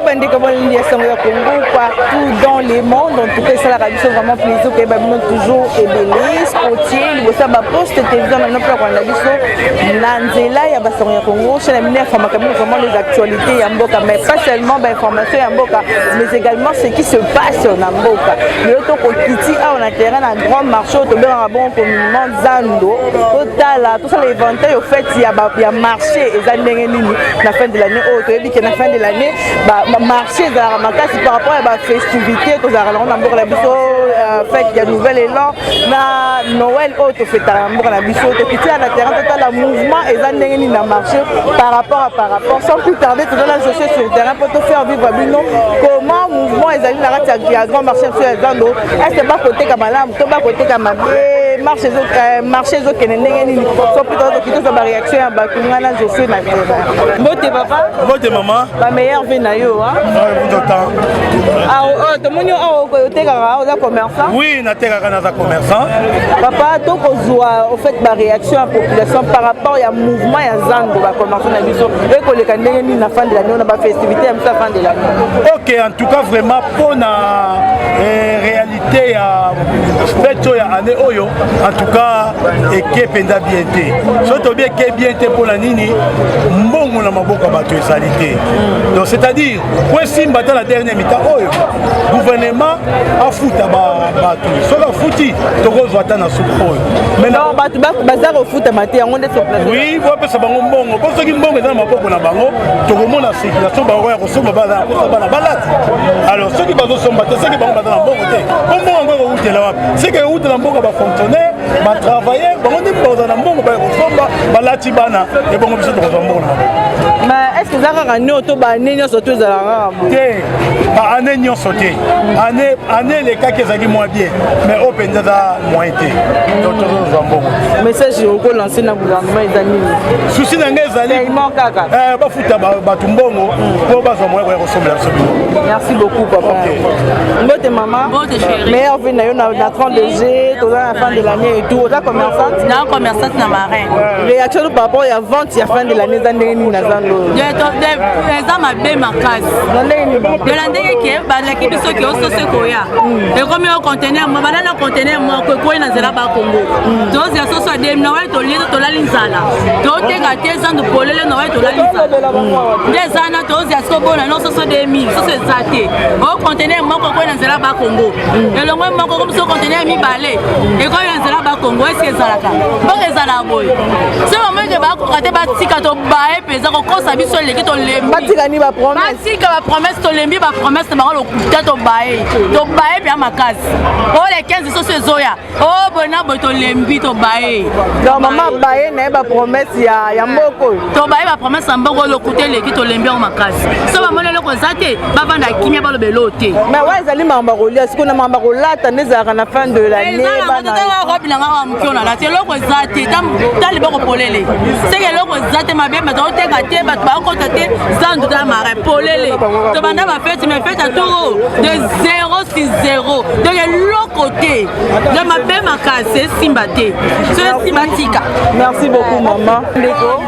pendant que vous liez son Congo partout dans le monde, en tout cas ça la radio c'est vraiment plaisir que nous toujours ébélisse, côtier, vous savez poste télévision dans notre plan Nanzela ya basonga Congo, chez la mine information vraiment les actualités ya mboka, mais pas seulement d'informations ya mboka, mais également ce qui se passe na mboka. Le to ko kiti a on a terrain un grand marché au tomber en bon communément Zando, total tout ça l'inventaire au fait il y a marché et ça ndenge nini la fin de l'année au to que la fin de l'année marché za makasi par rapport à la festivité to za na mboka la biso fait il y a nouvel élan na Noël auto fait na mboka la biso to kiti à la terrain total la mouvement et ça ndenge nini na marché par rapport sans plus tarder tout dans la société sur le terrain pour te faire vivre bino comment mouvement et zali na kati ya grand marché sur Zando est-ce pas côté kamala to ba côté kamabe marché zo kenendenge nini so plutôt to kito sa réaction ya bakunga na zo fait na mbote papa mbote maman ba meilleur vie na yo hein tout le temps ah to monyo ko teka ka za commerçant oui na teka ka na za commerçant papa to ko zoa au fait ba réaction à population par rapport ya mouvement ya Zando ba commerçant na biso et ko le kandenge nini na fin de l'année on a ba festivité ya fin de l'année. OK, en tout cas vraiment pour la réalité ya fête ya année oyo en tout cas équipe enda bien té surtout bien que bien té pour la nini mbongo na maboka bato esalité donc c'est-à-dire pour simba dans la dernière mi-temps oyo gouvernement a foutu bato so la fouti to kozwa ta na souko maintenant bato bazaro foutu maté yango nde so place oui vous pesa bango mbongo parce que mbongo eza na maboko na bango to komona circulation bango ya kosomba bana balati alors ceux qui bazosomba te ceux qui bango bazana mbongo te mbongo ngo utela wapi c'est que utela mbongo ba fonctionnaire ba travailler bango ndi bazana mbongo ba kosomba balati bana et bango biso to kozomba mbongo na mais est-ce que ça va nous to ba nenya surtout za la te ba année nyon sauté année les cas qui ezali moins bien mais open za moins été donc to kozomba mbongo message ko lancer na gouvernement ezali souci na ngezali ba futa ba tumbongo pour bazwa moins ya kosomba biso. Merci beaucoup papa. Mbote maman. Mbote chérie. Meilleur vie na yo na 32G, tout à la fin de l'année et tout. Oza commerçante? Non, commerçante na marin. Réaction par rapport à vente à fin de l'année za ndenge ni na Zando. Eza mabe makasi. De la ndenge ke ba la kibiso ke oso koya. Et comme yo conteneur mo bana na conteneur mo ko na zela ba Congo. Donc ya soso de na wa to lizo to la linzala. To teka te Zando polele na wa to la linzala. Des ana to ya sko bona no soso de mi. Soso zate. O conteneur mo ko na zela ba Congo. Et le mo ko comme so conteneur mi balé. Et ko na zela ba Congo est-ce que zalaka? Bon ezala boy. C'est moment que ba ko kate ba tika to bae peza ko kosa biso leki to lembi. Batika ni ba promesse. Batika ba promesse to lembi ba promesse ba lo kuta to bae. To bae bien makasi. O les 15 so se zoya. O bona bo to lembi to bae. Donc maman bae na ba promesse ya mboko. To bae ba promesse mboko lo kuta leki to lembi o makasi. So ba mona lo ko zate ba banda kimia ba lo belote. Mais ouais ezali mamba rolia est-ce qu'on a mamba rolata nezaka na fin de l'année ba na. Robi na ngaka mkiona la te lo ko zate tam tali ba ko polele. C'est que lo ko zate mabe ma to te ka te ba ko te Zando da mare polele. To banda ba fête mais fête à tout de 060. Donc l'autre côté de ma belle makase Simbate. C'est Simbatika. Merci beaucoup maman. Ndeko.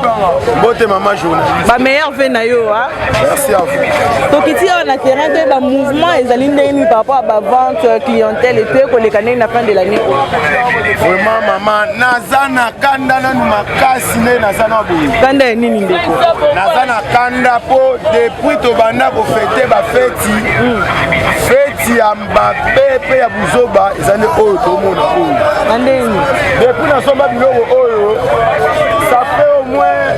Bote maman journaliste. Ba meilleur vie na yo hein. Merci à vous. Donc ici on a terrain de ba mouvement ezali ndeni par rapport à ba vente clientèle et tout ko le kanai na fin de l'année. Vraiment maman nazana kanda na makasi ne nazana boye. Kanda nini ndeko? Nazana kanda po depuis to banda ko fêter ba fête. Fête ya Mbappé pe ya Buzoba ezali oyo to mona oyo. Andeni. Depuis na somba biloko oyo ça fait au moins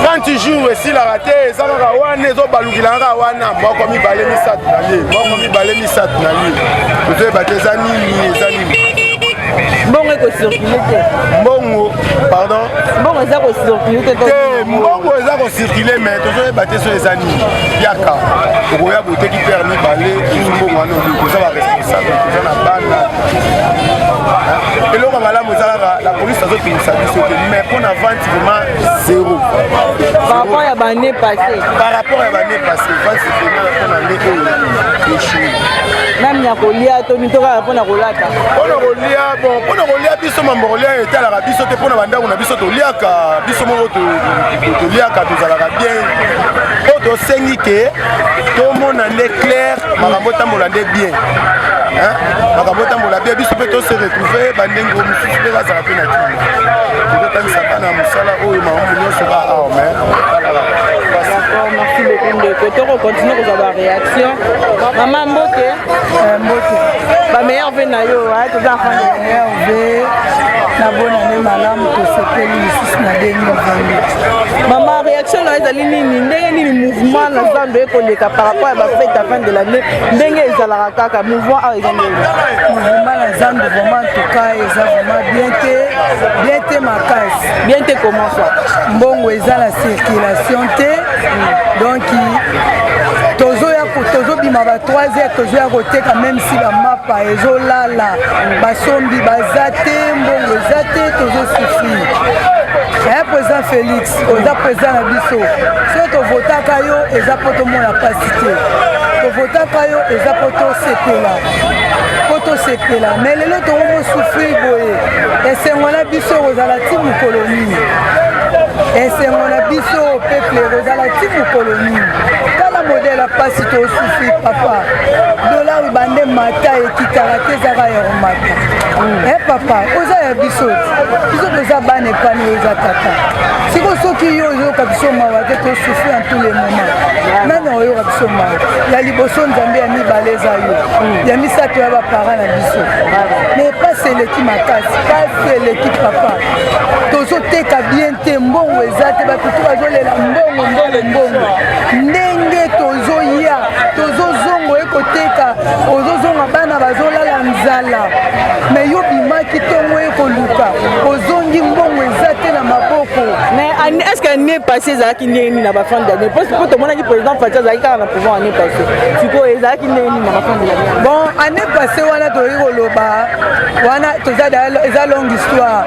30 jours ici la raté ça va wana zo balukilanga wana moko mi balemi satu na ye moko mi balemi satu na ye to batezani ni ezani Mbongo ko circuler te. Mbongo pardon Mbongo eza ko circuler te. Mbongo eza ko circuler mais to baté so ezani yaka okoya bote ki permis balé mbongo wana ko ça va responsable to na bana et là la police a fait une service mais pour la vente vraiment zéro. Par rapport à l'année passée. Par rapport à l'année passée, on a l'année même il y a Rolia, Tony Tora, pour la Rolata. Pour la Rolia, bon, pour la Rolia, biso Mambolia était à la Rabi, sauté pour la bande, on a biso Toliaka, biso Moro Toliaka, tout à la bien. tosengi ke tomona nde clair makambo tambola nde bien makambo tambola bien biso mpe tose retrouve bandenge mosusu mpe bazala mpe na kini totangisa bana mosala oyo makambo nyonso ka arme. D'accord, merci beaucoup ndeko. Toko continue kozala réaction. Maman Mbote, Mbote. Ba meilleur vœu na yo, tout ça fin de meilleur vœu. Na bonne année madame to sepeli lisusu na 2022. Maman réaction na ezali nini ndenge nini mouvement na Zambie koleka par rapport à ba fête à fin de l'année ndenge ezalaka kaka mouvement a ezali mouvement na Zambie vraiment en tout cas eza vraiment bien te makasi. Bien te comment ça? Mbongo eza la circulation te. Donc tozo bima ba 3h tozo ya koteka même si ba mapa ezolala basombi bazate mbongo zate tozo souffrir. Président Félix oza président na biso so tovotaka yo eza po tomona pasi te tovotaka yo eza po tosepela mais lelo tokomosouffrir boye esengo na biso kozala ti mokolo nini esengo na biso peuple kozala ti mokolo nini tala modele ya pasi tosouffrir papa dollar bande mata ekitaka te ezaka yoromata papa oza ya biso toza bana epani oyo eza tata siko soki yo oyoka biso mawa te tosouffrir en tous les moments nani oyoka biso mawa ya liboso nzambe ya mibale eza yo ya misato ya bapara na biso mais pasi eleki makasi pasi eleki papa tozoteka bien te mbongo eza te baputu bazolela mbongo ndenge tozoya tozozongo ekoteka ozozonga bana bazolala nzala mais yo bimaki ntongo ekoluka ozongi mbongo eza te na maboko. Mais est-ce que l'année passée ezalaki ndeni na bafin d'année po tomonaki président Fatia azalaki kaka na pouvoir année passée sikoyo ezalaki ndeni na bafin de l'année? Bon année passée wana tokoki koloba wana toza eza longue histoire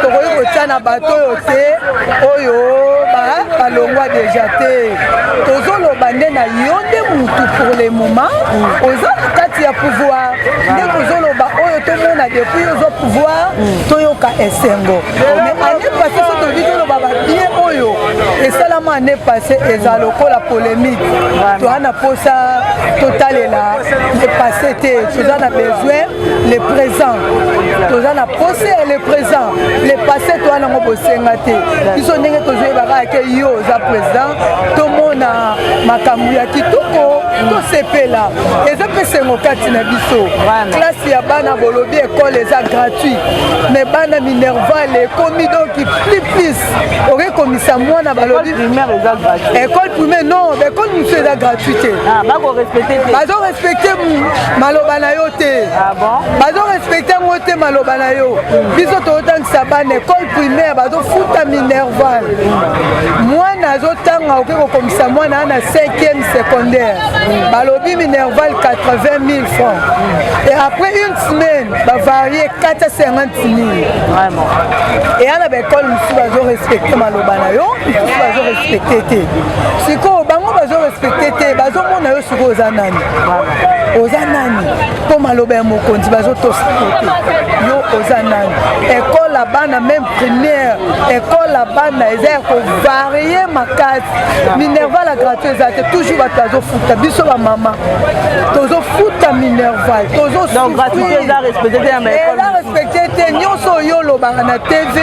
tokoki kotia na bato oyo te oyo balongwa deja te tozoloba nde na yo nde mutu pour le moment oza na kati ya pouvoir nde tozoloba oyo tomona depuis ozo pouvoir toyoka esengo mais année passée so tovi toloba babie oyo esalama année passée eza lokola polémique toza na posa totalela le passé te toza na besoin le présent toza na posa le présent le passé toza nango bosenga te biso ndenge tozoyebaka ke yo oza président tomona makambo ya kitoko tosepela eza mpe sengo kati na biso klase ya bana bolobi ekole eza gratuit mais bana minerval ekomi donc plus okekomisa mwana balobi école primaire non baekole mosusu eza gratuit te bazorespecte maloba na yo te bazorespecte yango te maloba na yo biso tozotangisa bana école primaire bazofuta minerval mwana azotanga oke kokomisa mwana ana 5e secondaire balobi minerval 80 000 francs et après une semaine bavarie 450 000 et ana baekole mosusu bazorespecte maloba na yo mosusu bazorespecte te sikoyo bango bazorespecte te bazomona yo sikoyo oza nani mpo maloba ya mokonzi bazotosako te yo oza nani ekole ya bana même primaire ekole ya bana eza ya kovarie makasi minerval ya gratuit eza te toujours bato bazofuta biso bamama tozofuta minerval tozosouffrir eza respecte te nyonso oyo olobaka na tv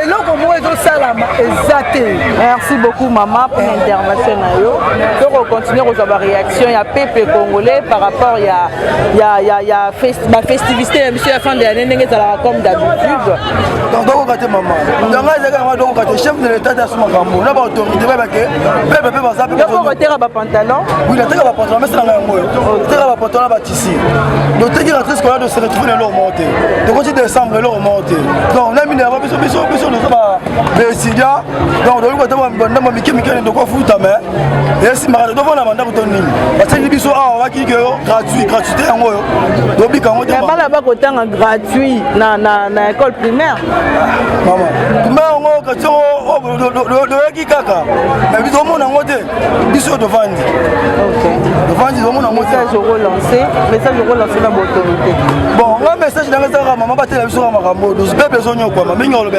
eloko moko ezosalama eza te. Merci beaucoup maman pour l'intervention na yo tokocontinue kozwa baréaction ya peuple congolais par rapport ya festivité ya biso ya fin de l'année ndenge ezalaka comme d'habitude donc tokoka te mama ndanga ezalaka yango tokoka te chef de l'état te asuma makambo na baautorité bayebake pepe mpe baza pekokoteka bapantalon oui nateka bapantalon mesalanga yango oyo teka bapantalon na batisi toteki ratrice scolaire de se retrouver na eloko moko te tokoti décembre eloko moko te donc na mine yaba biso toza baétudiant donc tokoki kota bandambo mike nde tokofuta mais esimaka tofanda bandako to nini basali biso awa bakiki oyo gratuité yango oyo tobika yango te bana bakotanga gratuit na école primaire mama primaire yango kati yango doyaki kaka mais biso omona yango te biso tovandi vandi vraiment na message relancé na autorité. Bon, un message dans les armes, maman battait la mission à Marambo, nous besoin de quoi, mais nous le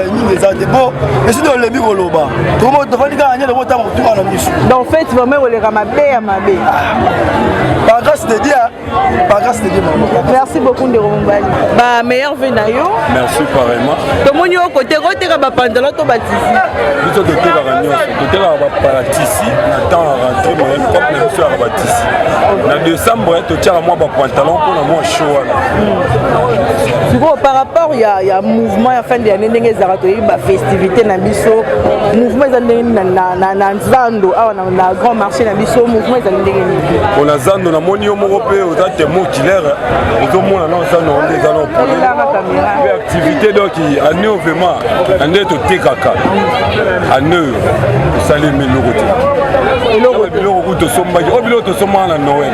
bon, et si nous le bigo loba, tout le monde devrait gagner le retour à la mission. Donc, en fait, vraiment, on les ramabé à ma bé. Par grâce de Dieu, maman. Merci beaucoup, de Rombali. Bah, meilleur venayo. Merci, pareillement. Tout le monde est au côté, côté, pantalon, tout bâti. Nous sommes côté la tisi, on attend à rentrer, mais comme nous sommes à la tisi. En décembre, tu tiens à moi pantalon pour la moi chaud. Par rapport, il y a un mouvement à la fin de l'année, il y a des festivités dans Bisso, mouvement dans Zando, dans grand marché dans Bisso, mouvement dans on a Zando, on a mon européen, on a des mots qui l'air, on a mon annonce, on a des annonces. L'activité donc, à nous vraiment, on est au TKK, à nous, salut mes logos. Et l'euro de Somba, au bureau de Somba à Noël,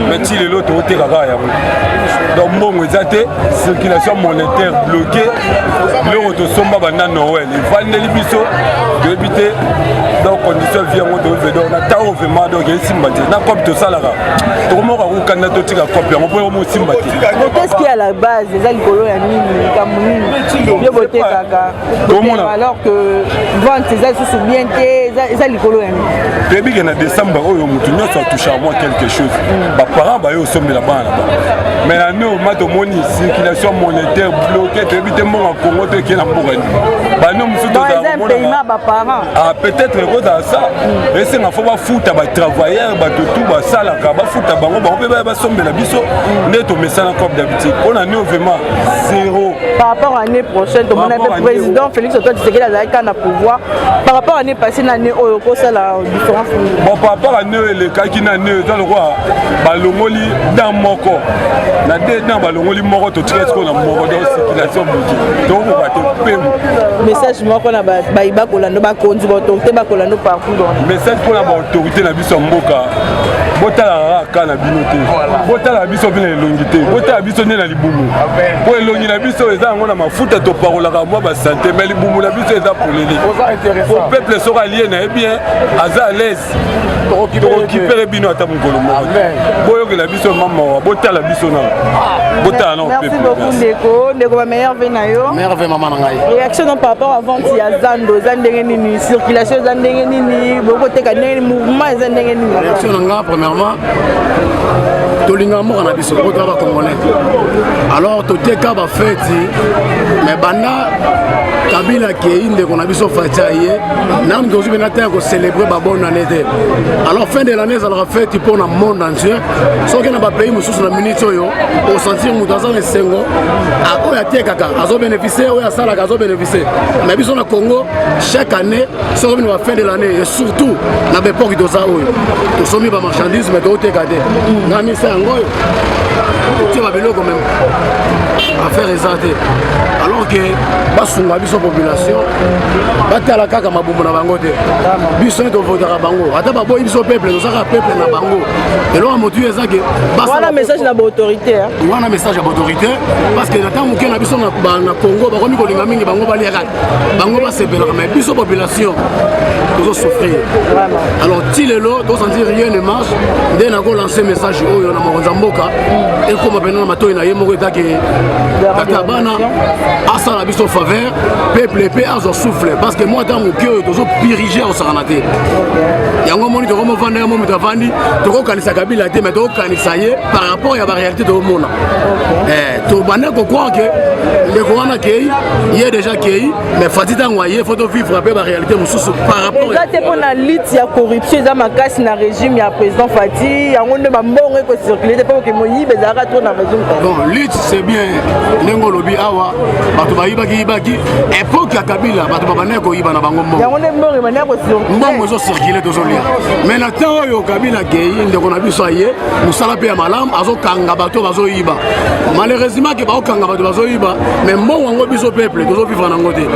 mais si l'autre au TKK, donc bon, vous avez circulation monétaire bloquée, l'euro de Somba à Noël, il va les biseaux, de éviter. Donc, condition vient de venir, on a tant vraiment donc il sympathie. Na comme tout ça là. Tout le monde a eu candidat tika copie, on peut au sympathie. Qu'est-ce qui est à la base des alcools et nini comme le voter kaka. Alors que vente ces alcools bien des alcools et nini. Depuis que en décembre oh mutu nyonso touche à moi quelque chose. Ba parents ba yo sombe là-bas là-bas. Mais là nous ma moni circulation monétaire bloquée depuis des mois en Congo te qui na mboka. Ba nous musu to za paiement ba parents. Ah peut-être dans ça, et c'est un faut foutre à travailleurs, tout bas ça là, bah foutre à bango, bah on peut pas sommer la biseau, net au message comme d'habitude. On a nous vraiment zéro. Par rapport à l'année prochaine, comme on avait président Félix Antoine Tshisekedi a le pouvoir. Par rapport à l'année passée, l'année où ça la différence. Bon par rapport à nous les cas qui n'a nous dans le roi, balongoli dans mon corps, la dette dans balongoli mort au trait qu'on a mort dans circulation bloquée. Donc on va te payer. Message moi qu'on a baïba qu'on a nos baconzi autorité bacolano partout dans. Message pour la autorité na biso mboka. Botala ka na binoté. Botala biso bien longité. Botala biso ne na libumu. Pour elongi na biso eza ngona mafuta to parola ka moi ba santé mais libumu na biso eza pour leli. Pour peuple sera lié na bien aza à l'aise. Pour récupérer bino ata mongolo mo. Boyo que la biso maman botala biso na. Botala non peuple. Merci beaucoup Ndeko. Ndeko ba meilleur venayo. Meilleur ve maman ngai. Réaction par rapport à vente il y a Zando nini circulation zandenge nini beaucoup de mouvement zandenge nini. Réaction nanga premièrement tolinga moko na biso ko traba congolais. Alors to teka ba fête mais bana Kabila qui est inde qu'on a biso fatiaye nam dozu benata ko célébrer ba bonne année. Alors fin de l'année ça la fête pour le monde entier. So que na ba pays mususu na minute yo au sentir mudaza na sengo ako ya tekaka azo bénéficier ou ya sala azo bénéficier. Mais biso na Congo chaque année so que na fin de l'année et surtout na be pok doza oyo. To somi ba marchandise mais to tekade. Na mi ça ngoyo. Tu vas bello quand même. Affaire exaltée. Alors que basunga biso population batala kaka mabumbu na bango te biso to votera bango ata ba boyi biso peuple nous saka peuple na bango et là motu ezake voilà message na autorité hein voilà message à autorité parce que na temps muke na biso na Congo ba komi ko linga mingi bango bali yaka bango ba sepela mais biso population tous souffrir alors tilelo to sentir rien ne marche dès na ko lancer message oyo na mokonza mboka et comme bena na matoyi na yemo ko etake katabana asa na biso faveur peuple épée azo souffle parce que moi dans mon cœur toujours piriger au saranate yango moni to comme vendre mo mutavandi to ko kanisa kabila te mais to kanisa ye par rapport à la réalité de mona to bana ko croire que le corona kei il déjà kei mais fatita ngoye faut vivre après la réalité mususu par rapport ça c'est pour la lutte ya corruption za makasi na régime ya président Fati yango nde ba mbongo ko circuler pas que moyi bezara trop na raison bon lutte c'est bien nengo lobi awa bato bayibaki époque ya Kabila bato babane ko yiba na bango mbongo yango ne mbongo mania ko mbongo zo circuler to zolia mais na temps oyo Kabila kei ndeko na biso aye musala pe ya malam azo kanga bato bazo yiba malheureusement ke ba kanga bato bazo yiba mais mbongo wango biso peuple to zo vivre na ngote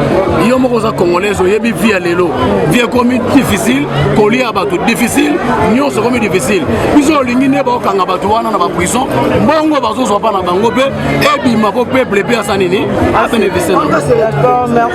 yo moko za congolais zo yebi vie lelo vie comme difficile kolia bato difficile nyonso comme difficile biso lingi ne ba kanga bato wana na ba prison mbongo bazo zo pa na bango pe ebima po peuple pe asa nini asa ne vise na d'accord merci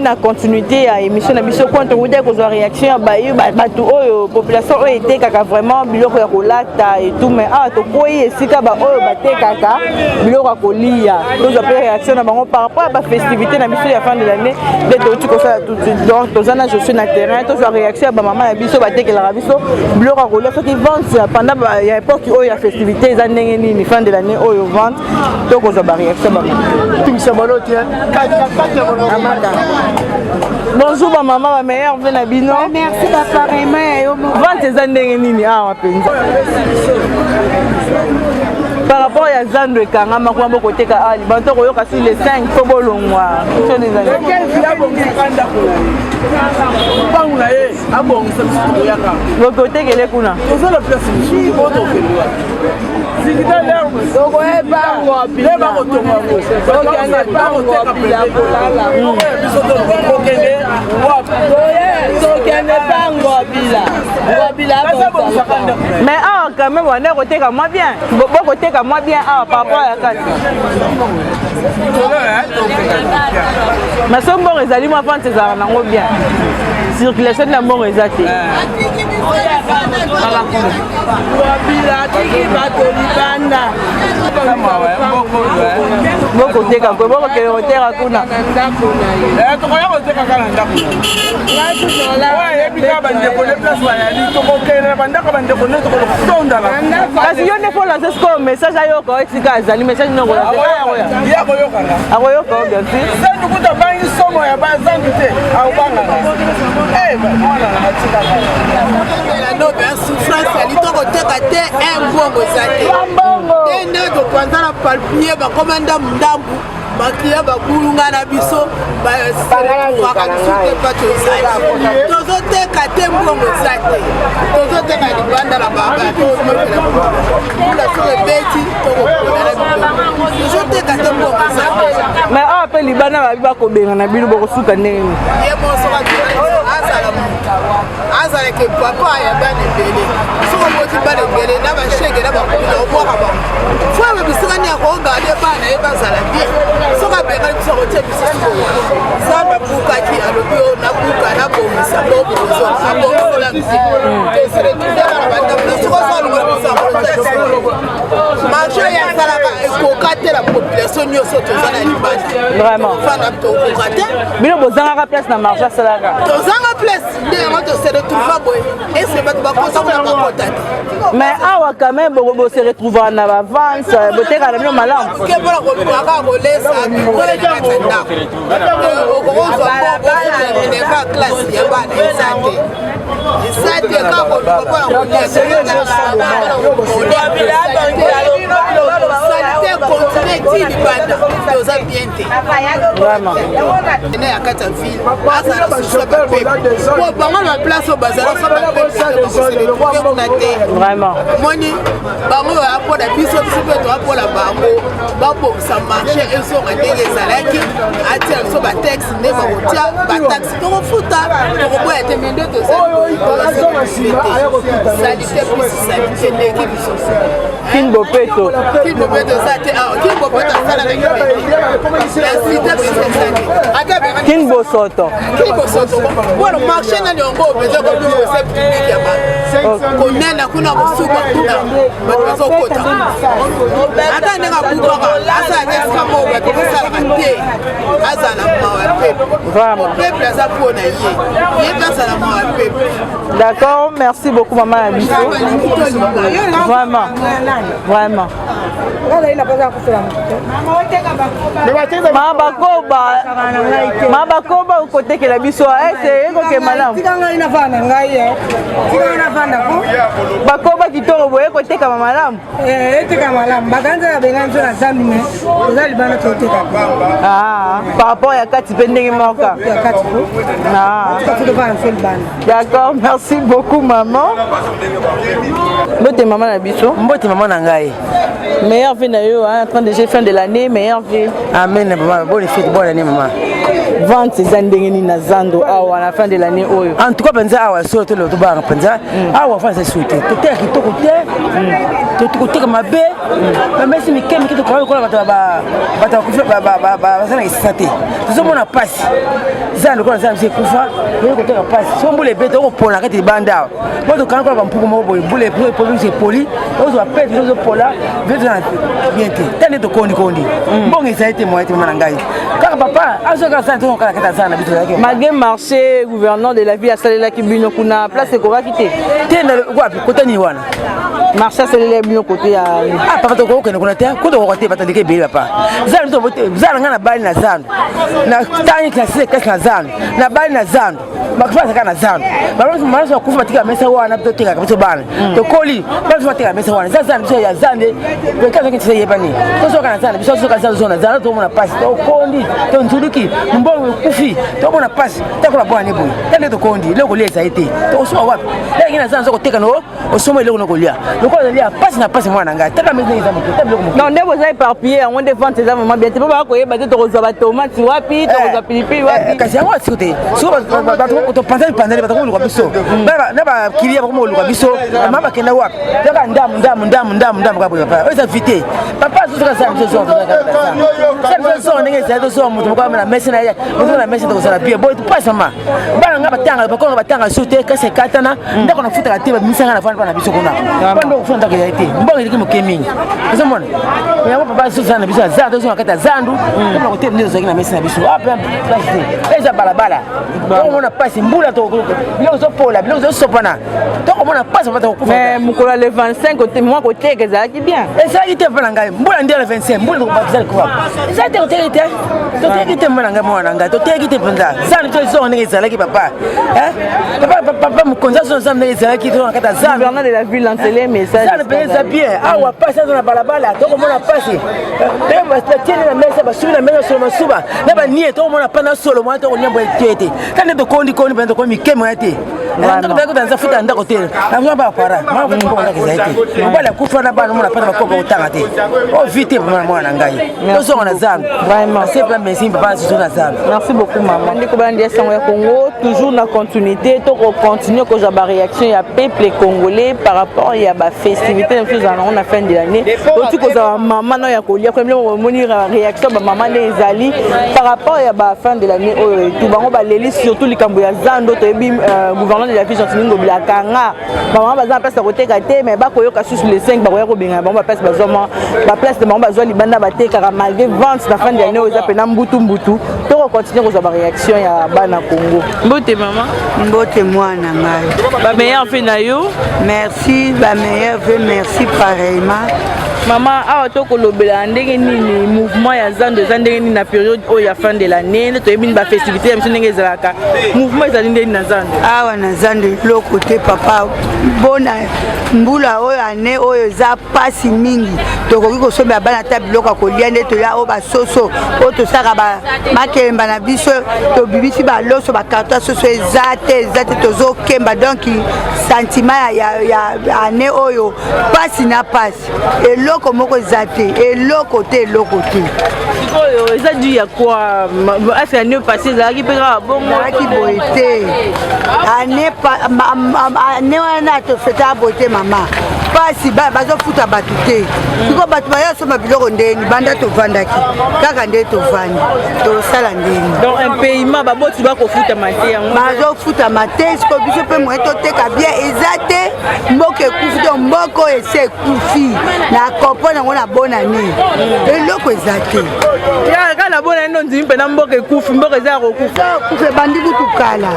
na continuité à émission na biso quand on dit que la réaction bayu batu oyo population était kaka vraiment biloko ya kolata et tout mais ah to koyi esika ba oyo baté kaka biloko ya kolia donc après réaction na bango par rapport à ba festivité na biso ya fin de l'année de tout comme ça tout donc tozana je suis na terrain to réaction ba maman ya biso baté que la biso biloko ya kolia so qui vente pendant ya époque oyo ya festivité za ndenge ni fin de l'année oyo vente to ko za ba réaction ba bonjour ma maman, ma meilleure vie na bino. Merci papa Raymond. Vente eza ndenge nini awa penza. Par rapport à Zando et Kangama, comment beaucoup de cas, les bantons koyoka sur les 5 faut longwa. Quel le côté que les kuna. la place ici, bon donc. Mais ah quand même on est côté comme moi bien. Bon côté comme moi bien ah par rapport à la mais son bon les aliments vente ça nango bien. Circulation de la mort exacte. Boko teka ko boko ke hotera kuna. To ko yako teka kana ndako. Ouais, et puis là bande ko le place wa yali to ko kene bande ko bande ko ne to ko sonda la. Kasi yo ne faut lancer ce message ayo ko etika azali message no ko la. Ya ko yo kana. Akoyo ko bien sûr. Ça nous coûte pas une somme ya ba zangité. A ubanga. Voilà la tika. La no bien souffrance ali to ko teka te un bongo zate. Tende to kwanza palpier ba komanda mndambu. Bakia bakulunga na biso ba sala suke pato sala. Tozo teka te mbongo zate. Tozo teka libanda la baba. Tozo sur beti to ko tozo teka te mbongo zate. Mais ah pe libana ba ko benga na bilu boko suka ndenge. Ye mo so ka azala ke papa ya bana bele. So mo ti bana bele na ba shege na ba ko bo ka ba. Fo ba bisika ni ko ga de bana e ba sala bien. So ka be ka so ko te bisika. Sa ba buka ki alobio na buka na bo misa bo so abo so la bisika. Te sere ti da ba da so ko so lo bisa ko te. Marché ya sala ka ko ka te la population yo so to zana ni ba. Vraiment. Fana to ko ka te. Bino bozanga ka place na marché salaka. Tozanga place de on se retrouve boy. Et c'est pas ko ça na ba contact. Mais awa quand même bo se retrouver na avance, boteka na bino malamu. Ke bora ko ka ko lesa ko le tanda. Ko so bo ne ka classe ya ba exacte. Exacte ka ko ko lesa. Vraiment. Vraiment. Moni, bango apo da biso biso to apo la bango, babo sa marché et so ndenge salaki, atia so ba tax ne ba otia, ba tax to futa, to bo ete mende to ça. Salite plus salite l'équipe sociale. Kingo Peto. Kingo Peto ça te ah, Kingo Peto ça la Kingo Soto. Kingo Soto. Bueno, marché na nyongo bezo ko biso c'est public ya ba. Konena kuna kusuba kuna. Bazo kota. Ata nenga buka asa deska mo ba ko sala kante. Asa na mawa pepe. Vraiment. Pepe ça pour na yé. Yé ça na mawa pepe. D'accord, merci beaucoup maman Abisso. Vraiment. Vraiment. Mabakoba côté que la biso c'est que madame. Bakoba kitoro boye côté ka madame. Ah, par rapport à Kati pendenge moka. Ah. D'accord, merci beaucoup maman. Mbote maman la biso. Mbote maman na ngai. Meilleure vie na yo en train de fin de l'année, meilleure vie. Amen maman, bonne fête, bonne année maman. vente eza ndenge nini na zando awa na fin de l'année oyo en tout cas penza awa so to le to ba penza awa fa sa souté to te ki to côté to côté comme mabe mais si mi kemi ki to ko la bata ku fa ba sana isate to so mona passe zando ko zando se kufa yo ko to passe so mbule beto ko pona ka ti banda mo to kan ko ba mpuko mo boy bule poli c'est poli o zo apete zo pola veto na biente tane to kondi mbongi ça été moi été manangai kaka papa azo ka sa to ka ka sana bitu yake malgré marché gouverneur de la ville asalela ki bino kuna place ko va quitter tena wapi kota ni wana marché asalela bino côté ya papa to ko kene kuna te ko to ko te bata leke bele papa zana to bote zana ngana bali na zana na tani klasi kasi na zana na bali na zana makufasa kana zana balozi maraso kufa batika mesa wana to teka kabisa bana to koli balozi batika mesa wana zana biso ya zande ko kaza kitse yebani to so kana zana biso so kana zona zana to mona passe to kondi to ntuduki mbongo kufi to mona passe ta ko la bwana nebo tande to kondi leko leza ite to so wapi le ngina zana so ko teka no osomo leko no kolia leko lia passe na passe mwana ngai taka mezi za moto ta leko non ndebo za éparpillé on des ventes za vraiment bien te pas ko yeba to ko za tomate wapi to ko za pilipili wapi kasi yango sikote so ba to panzani ba to ko biso na ba kilia ba ko luka biso mama kenda wapi taka ndamu ka papa eza vite papa so ka sa biso so ndenge za to so moto ko na mesi na ya moto na mesi to za bien boy to pas sama bana nga batanga ba ko batanga sote kasi katana ndako na futa ka tiba misanga na fana na biso kuna bando ko funda ka ite mbongo iki mukemi eso mona ya papa so sana biso za to so kata zandu ko ko tebe ndio na mesi na biso apa place eza balabala ko mona pasi mbula to bilo zo pola bilo zo sopana to ko mona pasi pata ko mais mukola le 25 côté moi côté que ça qui bien et ça ite pala ngai mbula ndio le 25 mbula ko batza ko ça te ite to te ite mona ngai mona ngai to te ite panda zana to zo ngai zala ki papa papa mukonza so zana ngai zala ki to kata zana gouverneur de la ville lancer message zana pesa bien awa pasi na balabala to ko mona pasi te ba tiene na mesa ba subina mesa so masuba na ba nie to mona pana solo mo to ko nyambo tete tande to kondi bendo ko mi kemo ate ndako ndako danza futa ndako te na ba para ma ko ko ndako zaite bala kufa na bana mona pana ko ko tanga te o vite mwana ngai to so na zangu vraiment c'est pas merci papa so na zangu merci beaucoup maman ndiko bandi sango ya Congo toujours na continuité to ko continuer ko jaba réaction ya peuple congolais par rapport ya ba festivité na chose on a fin de l'année to tu ko za maman no ya ko lia ko mlo monir réaction ba maman ezali par rapport ya ba fin de l'année tout bango ba leli surtout likambo ya zando to ebi gouverneur de la ville Chantiningo Blakanga maman baza place à côté kate mais ba koyoka sous les 5 ba koya ko benga ba place bazoma ba place de maman bazwa libanda ba te kara malgré vente na fin de l'année oza pena mbutu to ko continuer ko za ba réaction ya bana Congo mbote maman mbote mwana ngai ba meilleur fait na yo merci ba meilleur fait merci pareillement maman awa to kolobela ndenge nini mouvement ya zando ndenge nini na période oyo ya fin de l'année to yebi ba festivité ya ndenge ezalaka mouvement ezali ndenge na zando awa na zando loko te papa bona mbula oyo ane oyo za pasi mingi tokoki kosombela bana ta biloko kolia nde toya oyo basoso oyo tosaka makemba na biso tobimisi baloso bakarton soso eza te tozokemba donc sentiment ya ane oyo pasi na pasi eloko moko eza te eloko te oyo eza dû ya quoi asi ane passé ezalaki mpe kaka bongoaki boye te ane wana tofeta boye te mama pasi bazofuta bato te siko bato bayosomba biloko ndeni banda tovandaki kaka nde tovandi tosala ndeni donc un paiement baboti bakofutama te yango bazofutama te siko biso mpe moye toteka bien eza te mboka ekufi to mboka oyo esi ekufi na kompo nango na bonane eloko eza te kaka na bonane ndo ndimi mpe na mboka ekufi mboka eza ya kokufa ekufi ebandi kutu kala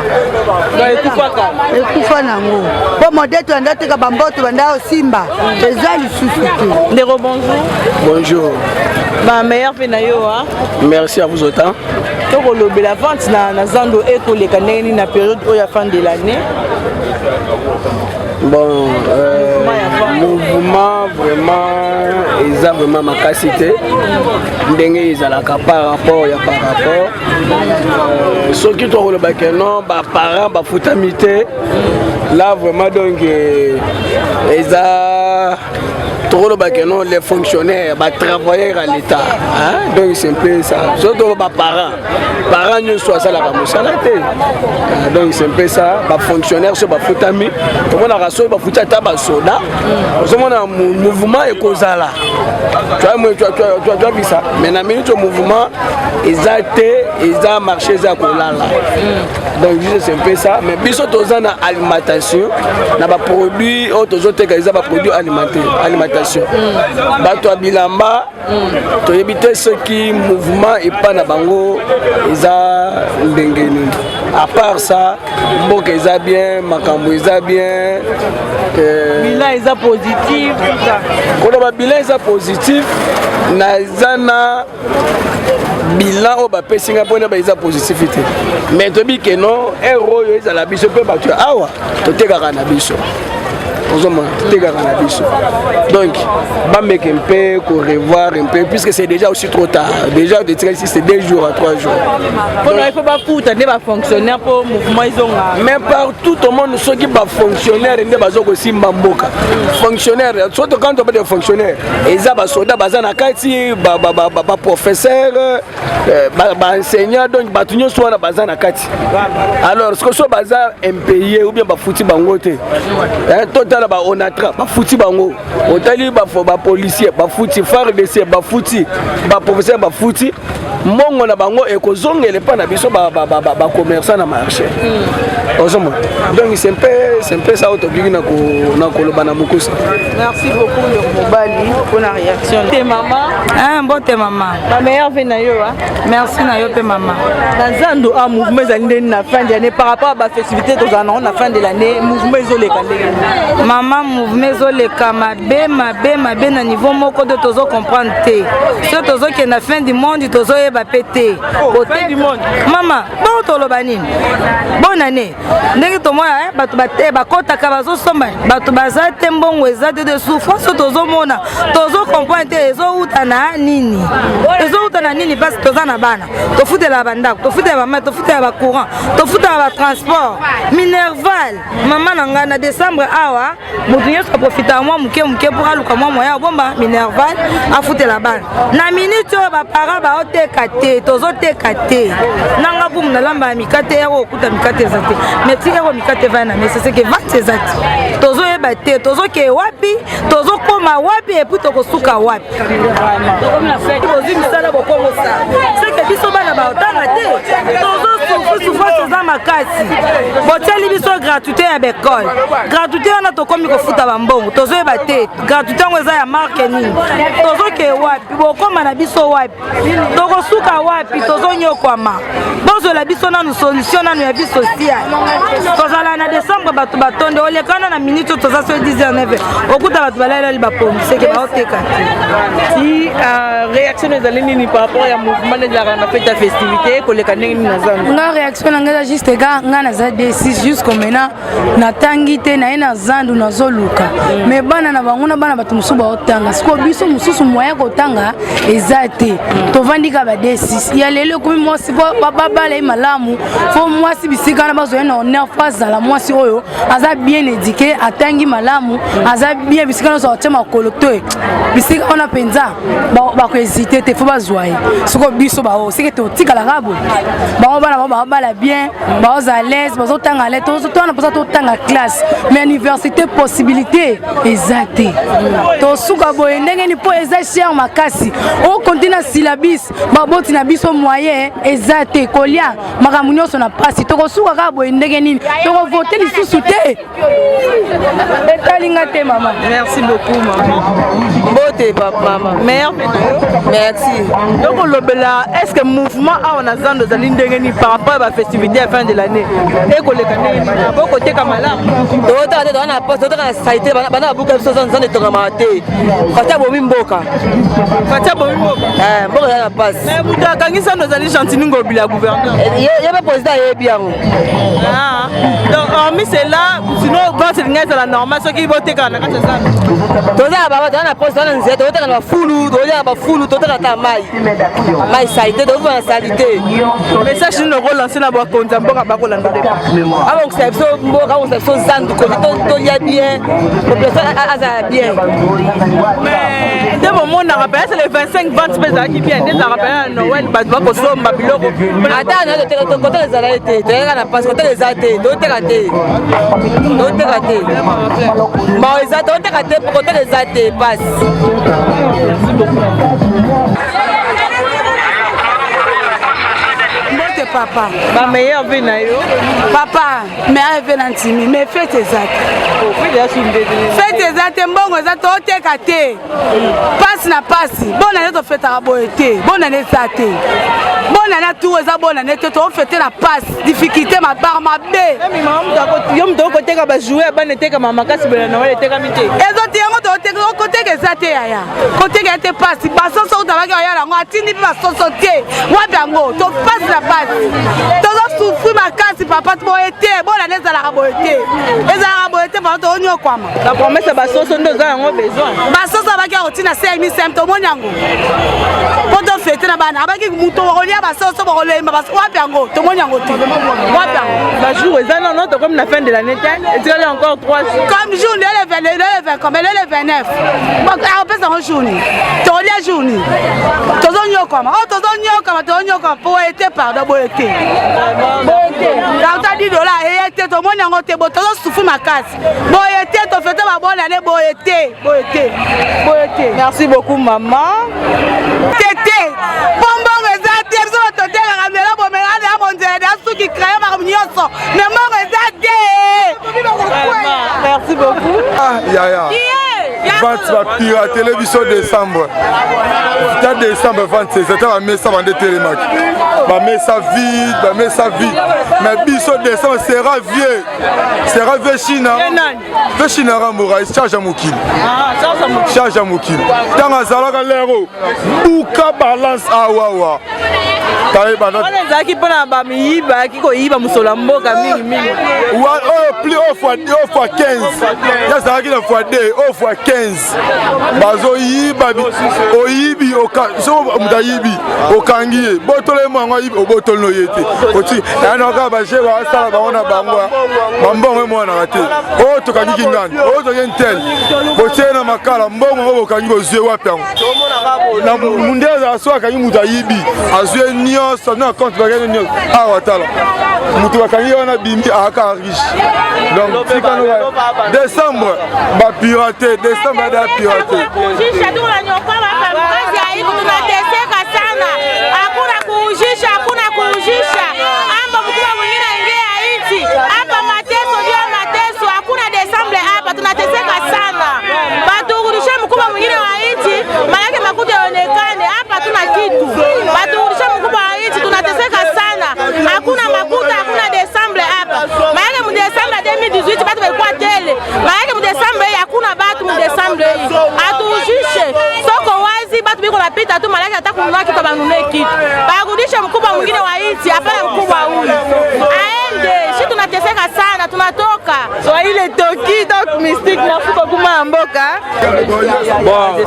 ekufa nango mpo modeto banda teka bamboto banda osimba eza lisusu te ndeko bonjour bonjour ba meilleur fait na yo merci à vous autant tokolobela vente na zando ekoleka ndenge nini na période oyo ya fin de l'année bon mouvement vraiment eza vraiment makasi te ndenge ezalaka par rapport soki tokolobaka non baparent bafutami te là vraiment donc eza les fonctionnaires, les travailleurs à l'État. Donc c'est un peu ça. Surtout les parents nous soient ça la donc c'est un peu ça. Les fonctionnaires sont les foutami. Tout le monde a reçu les foutata soda. On a un mouvement écosala. Tu as vu ça. Mais dans le mouvement, ils ont marché à Kolala. Donc c'est un peu ça. Mais biso toza na alimentation, na ba produits autres ils ont produits alimentation. Bato abilamba, to éviter ce qui mouvement et pas na bango, ils ont ndengeni. À part ça, bon qu'ils ont bien, makambo ils ont bien. Bilan ils ont positif. Quand on bilan ils ont positif, na zana bilan au bapé Singapour na ba positivité. Mais to bi que non, héros ils la biso pe battu awa, to te ga na biso. Donc, Bamek un peu, qu'on revoir un peu, puisque c'est déjà aussi trop tard. Déjà, de tirer ici, c'est 2 jours à 3 jours. Donc, il ne faut pas foutre des fonctionnaires pour le mouvement. Mais partout au monde, ceux qui sont fonctionnaires, ils sont aussi mamboka. Fonctionnaires, surtout quand on parle de fonctionnaires, ils sont soldats, ils sont professeurs, enseignants, donc ils sont en Kati. Alors, ce que sont impayés ou bien foutus bangote. On a foutu bango, on a dit policier, foutu FARDC, foutu professeur, foutu. Mon na bango et que zong elle pas na biso commerçant na marché. Donc c'est un peu ça autobili na koloba na mukusa. Merci beaucoup le Mobali pour la réaction. Tes maman, bon tes maman. Ma meilleure vie na yo merci na yo pe maman. Dans un do mouvement zalinde na fin d'année par rapport à la festivité to zana na fin de l'année, mouvement izole kandenge. Maman mouvement izole mabe na niveau moko de tozo comprendre té. Ce tozo qui na fin du monde tozo pété côté du monde maman bon tolobani bonne année ndenge to moya bato baté bakota ka bazo somba bato bazate mbongo ezate de souffrance tozo mona tozo comprendre ezo utana nini parce que toza na bana to futela bandako to futela ba mato to futela ba courant to futela ba transport minerval maman nanga na décembre awa mutunye so profiter moi muke pour aluka moi moya bomba minerval a futela bana na minute ba para ba oteka tozoteka te nanga boum na lamba mikate yako okuta mikate ezate mais ti yako mikate vana mais c'est que vate ezate tozo yeba te tozo ke wapi tozo koma wapi et puis tokosuka wapi comme la fête tozo misala bokongo ça c'est que biso bana ba otanga te tozo souffrance za makasi boteli biso gratuité ya bekol gratuité wana tokomi kofuta bambongo tozo yeba te gratuité ngo eza ya marque nini tozo ke wapi bokoma na biso wapi tokosuka wapi tozonyokwama bozola biso nanu solution nanu ya biso sociale tozala na décembre bato batonde olekana na minute toza so 19 okuta bato balaleli bapolisi ke baoteka si réaction ezali nini par rapport ya mouvement de la fête ya festivité koleka ndenge nini na zando nga réaction na nga juste ga nga na za D6 jusqu'au maintenant natangi te na ina zandu nazoluka mais bana na bango na bana bato musuba otanga siko biso mususu moya kotanga ezate tovandika ba D6 ya lelo komi mwasi babala malamu fo mwasi bisika na bazo na honneur face la mwasi oyo aza bien éduqué atangi malamu aza bien bisika na so tema kolokto bisika ona penza ba ko hésiter te fo bazwa siko biso ba o sike to tika la rabo ba bala bien ba aux à l'aise ba tanga le to na posa to tanga classe mais université possibilité ezate to suka boye ndenge ni po eza cher makasi o continue syllabus ba boti na biso moyen ezate kolia makamu nyonso na pasi to kosuka ka boye ndenge nini to voter lisusu te etalinga te maman. Merci beaucoup maman. Bote papa maman. Merci. Donc lobela est-ce que mouvement a on a zando za ndenge ni par rapport à la festivité à fin de l'année et koleka ndenge ni boko te kamala to ta na poste to na saité bana buka biso zando to kamate fata bomi mboka mboka na passe mais buta kangisa ndo zali chantini ngobila gouverneur yeba président yebi yango donc hormis c'est là sinon vote ngeza la normal ce qui vote kana kata zando toza baba to na poste na nzete to na fulu to ya ba fulu to ta mai saité to va salité message no relancer na bakonza mboka bakolanda abakosala biso mboka abakosala biso zandu komi tolia bien population azala bien nde bomonaka pena c'est le 25 vente mpe ezalaki bien nde ezalaka pena na noel bato bakosomba biloko ata na kote ezala te toyeka na pasi kote eza te toteka te eza toteka te kote eza te pasi. Papa. Ma meilleure vie na yo. Papa, meilleure vie na ntimi, mais faites exact. Faites exact, mbongo za to teka te. Passe na passe. Bonne année to fête à boyete. Bonne année ça te. Bonne année tout eza bonne année to fêter la passe. Difficulté ma barre ma bé. Mais maman yo mto côté ka ba jouer ba nete ka mama kasi bela na wale teka mite. Ezo yango to teka côté que ça te yaya. Côté que te passe. Ba soso utabaki yaya ngo atindi ba soso te. Wa bango to passe la passe. Tozo souffrir ma casse papa to boyete. Bonne année ça la boyete. Eza boyete ba to onyo kwama. La promesse ba soso ndo za yango besoin. Ba soso abaki otina 5000 symptômes nyango. Poto fêter na bana abaki muto olia ba soso ba olemba ba wapi yango to monyango te. Wapi yango. Ba jour eza non to comme la fin de l'année et tu as encore 3 jours. Comme jour le 20 comme le 29. Donc on peut s'en journée. To olia journée. Tozo nyokoma. Oh tozo nyokoma to nyokoma po été pardon bo été. Dans ta $10 et été to monyango te bo tozo souffrir ma casse. Bo été to fêter ba bonne année bo été. Merci beaucoup maman. Tété. Bonbon ezate biso to te la kamera bo mela na monzele da suki créer ma nyonso. Mais mon ezate. Merci beaucoup. Ah yaya. Vente va pirater l'émission décembre. Dans décembre, vente, c'était la messe avant de télémac. La messe vide, la messe vide. Mais biso décembre sera vieux. Sera vieux China. Vieux China Ramora, il charge à Moukil. Charge à Moukil. Dans la Zalaga Lero, Bouka balance à Wawa. On est qui pour la bamiba qui koyiba musolambo kami mingi. Plus haut fois 15. Ya Zalaga na fois 2, haut fois 15. Bazo yiba oyibi oka so mudayibi okangiye botole mwango yibi obotole no yete. Oti na ka ba je wa sala ba ona bangwa. Mbongo mwana kate. O to kaniki ngani. O to yentel. Botena makala mbongo okangi ozwe wapi yango. Na mundeza so akangi mudayibi. Azwe nyonso na compte bagene nyonso. Ah watala. Mutu bakangi wana bimbi aka riche. Donc décembre ba pirater décembre da pirater. Kujisha tu unanyokoa kazi aibu tunateseka sana. Hakuna kujisha, hakuna kujisha. Amba mkubwa mwingine ingia hichi. Hapa mateso ndio mateso. Hakuna Desemba hapa tunateseka sana. Baturudishe mkubwa mwingine wa hichi, maana makuta yaonekane. Hapa tuna kitu. Baturudishe mkubwa wa hichi tunateseka sana. Hakuna makuta, hakuna Desemba hapa. Maana mu Desemba 2018 batu walikuwa tele. Maana mu Desemba hakuna batu mu Desemba. Atujishe soko wazi batu biko napita tu malaki hata kununua kitu banunue kitu. Barudishe mkubwa mwingine wa hichi, hapana mkubwa huyu. Aende, sisi tunateseka sana, tunatoka. So ile toki donc mystique na fuko kuma mboka. Bon,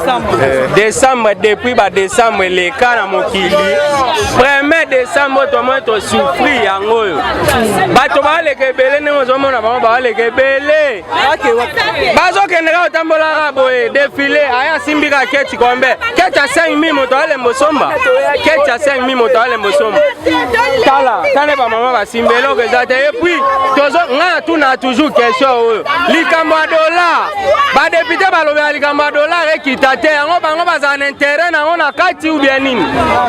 décembre depuis ba décembre le kana mokili. 1er décembre to moi to souffrir yango. Bato ba le kebele ne ozo mona ba le kebele. Bazo kendera otambola boye défilé aya simbika keti kombe. Keti 5000 moto ale mbosomba. Keti 5000 moto ale mbosomba. Tala, tane ba maman ba simbelo que ça et puis tozo nga tu na toujours question likambo dollar. Ba député ba lobe likambo dollar ekitate yango bango baza na intérêt na ona kati ou bien nini.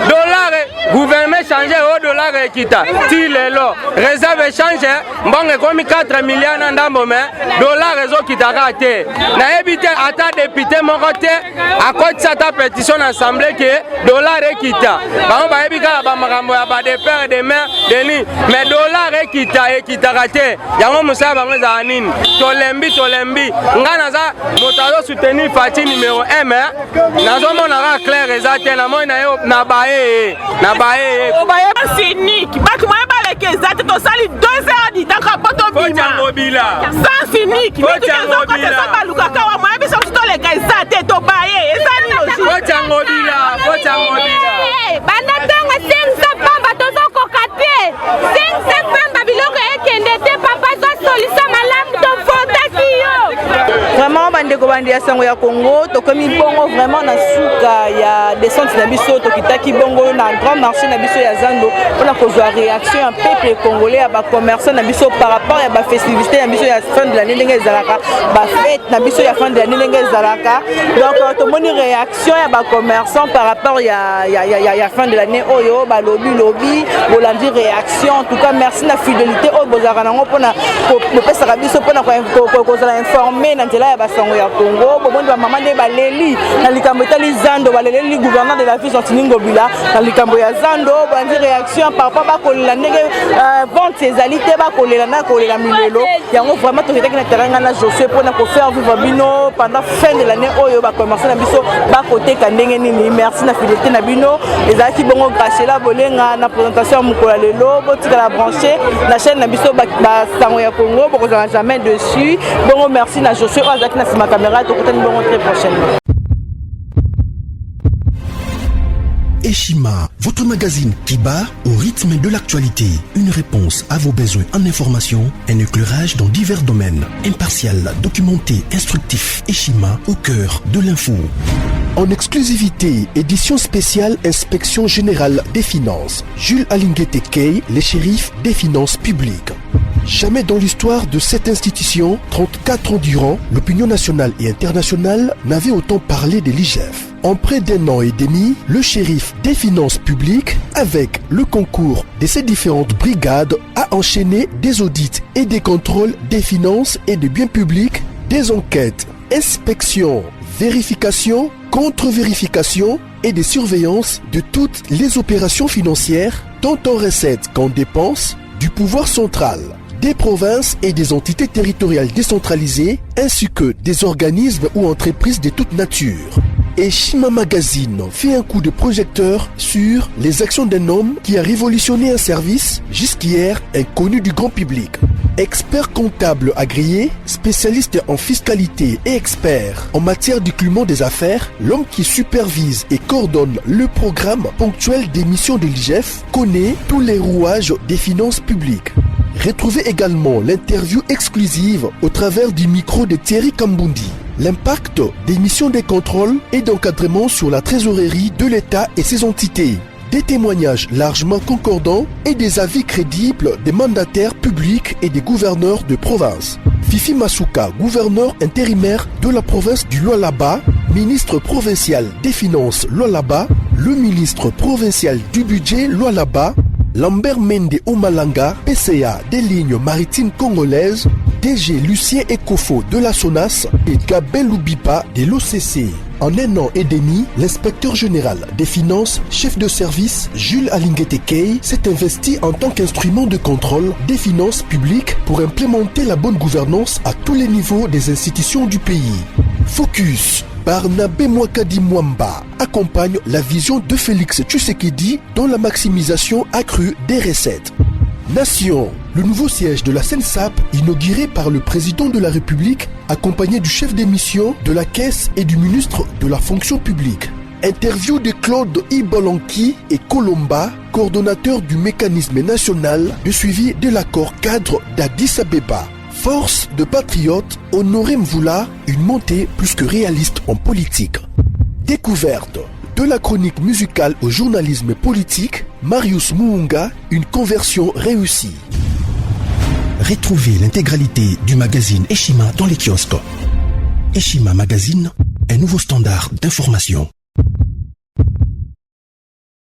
Dollar gouvernement changer au dollar ekita. Ti lelo réserve changer mbonge komi 4 milliards na ndambo mais dollar ezo kitaka te. Na ebite ata député moko te akoti sa pétition na assemblée que dollar ekita. Bango ba ebika ba makambo ya ba de père de mère de ni mais dollar ekita kate yango musaba bango za nini tolembi ngana za moto soutenir Fati numéro 1 mais nazo mona clair ezate na moi na yo na bae Cynique batu moya baleke ezate to sali 2 heures di temps poto bima sans cynique mais tu as côté ça baluka kawa moya biso to le ezate to bae ezani no Focangobila bana tanga senza bamba to zoko kate bandeko bandi ya sango ya Congo tokomi bongo vraiment na suka ya descente na biso tokitaki bongo na grand marché na biso ya Zando mpona kozwa réaction ya peuple congolais ya bacommerçant na biso par rapport ya bafestivité na biso ya fin de l'année ndenge ezalaka bafete na biso ya fin de l'année ndenge ezalaka donc tomoni réaction ya bacommerçant par rapport ya fin de l'année oyo balobi bolandi réaction en tout cas merci na fidélité oyo bozalaka nango mpona kopesaka biso mpona kozala informé na nzela ya basango ya Congo bomoni bamama nde baleli na likambo etali Zando baleleli gouverneur de la ville Santini Ngobila na likambo ya Zando bolandi réaction par rapport bakolela ndenge vente ezali te bakolela na kolela milelo yango vraiment tokitaki na teranga na Josué mpona kofaire vivre bino pendant fin de l'année oyo bakommerce na biso bakoteka ndenge nini merci na fidélité na bino ezalaki bongo Gracela Bolenga na présentation ya mokolo lelo botikala branché na chaîne na biso basango ya Congo bokozala jamais dessus bongo merci na Josué oyo azalaki na nsima caméra tokutani bongo très prochainement. Eshima, votre magazine qui bat au rythme de l'actualité. Une réponse à vos besoins en information, un éclairage dans divers domaines. Impartial, documenté, instructif. Eshima au cœur de l'info. En exclusivité, édition spéciale Inspection Générale des Finances. Jules Alinguete Key, les shérifs des finances publiques. Jamais dans l'histoire de cette institution, 34 ans durant, l'opinion nationale et internationale n'avait autant parlé de l'IGF. En près d'un an et demi, le shérif des finances publiques, avec le concours de ses différentes brigades, a enchaîné des audits et des contrôles des finances et des biens publics, des enquêtes, inspections, vérifications, contre-vérifications et des surveillances de toutes les opérations financières, tant en recettes qu'en dépenses, du pouvoir central, des provinces et des entités territoriales décentralisées, ainsi que des organismes ou entreprises de toute nature. Et Shima Magazine fait un coup de projecteur sur les actions d'un homme qui a révolutionné un service jusqu'hier inconnu du grand public. Expert comptable agréé, spécialiste en fiscalité et expert en matière d'écoulement des affaires, l'homme qui supervise et coordonne le programme ponctuel des missions de l'IGF connaît tous les rouages des finances publiques. Retrouvez également l'interview exclusive au travers du micro de Thierry Kambundi. L'impact des missions de contrôle et d'encadrement sur la trésorerie de l'État et ses entités. Des témoignages largement concordants et des avis crédibles des mandataires publics et des gouverneurs de province. Fifi Masuka, gouverneur intérimaire de la province du Lualaba, ministre provincial des Finances Lualaba, le ministre provincial du budget Lualaba, Lambert Mende Omalanga, PCA des lignes maritimes congolaises, DG Lucien Ekofo de la SONAS et Gabin Loubipa de l'OCC. En un an et demi, l'inspecteur général des finances, chef de service Jules Alinguete Key, s'est investi en tant qu'instrument de contrôle des finances publiques pour implémenter la bonne gouvernance à tous les niveaux des institutions du pays. Focus. Barnabé Mwakadi Mwamba accompagne la vision de Félix Tshisekedi dans la maximisation accrue des recettes. Nation, le nouveau siège de la SENSAP inauguré par le président de la République accompagné du chef des missions de la Caisse et du ministre de la Fonction publique. Interview de Claude Ibolanki et Colomba, coordonnateur du mécanisme national de suivi de l'accord cadre d'Addis Abeba. Force de patriotes, Honoré Mvula, une montée plus que réaliste en politique. Découverte. De la chronique musicale au journalisme politique, Marius Muunga, une conversion réussie. Retrouvez l'intégralité du magazine Eshima dans les kiosques. Eshima Magazine, un nouveau standard d'information.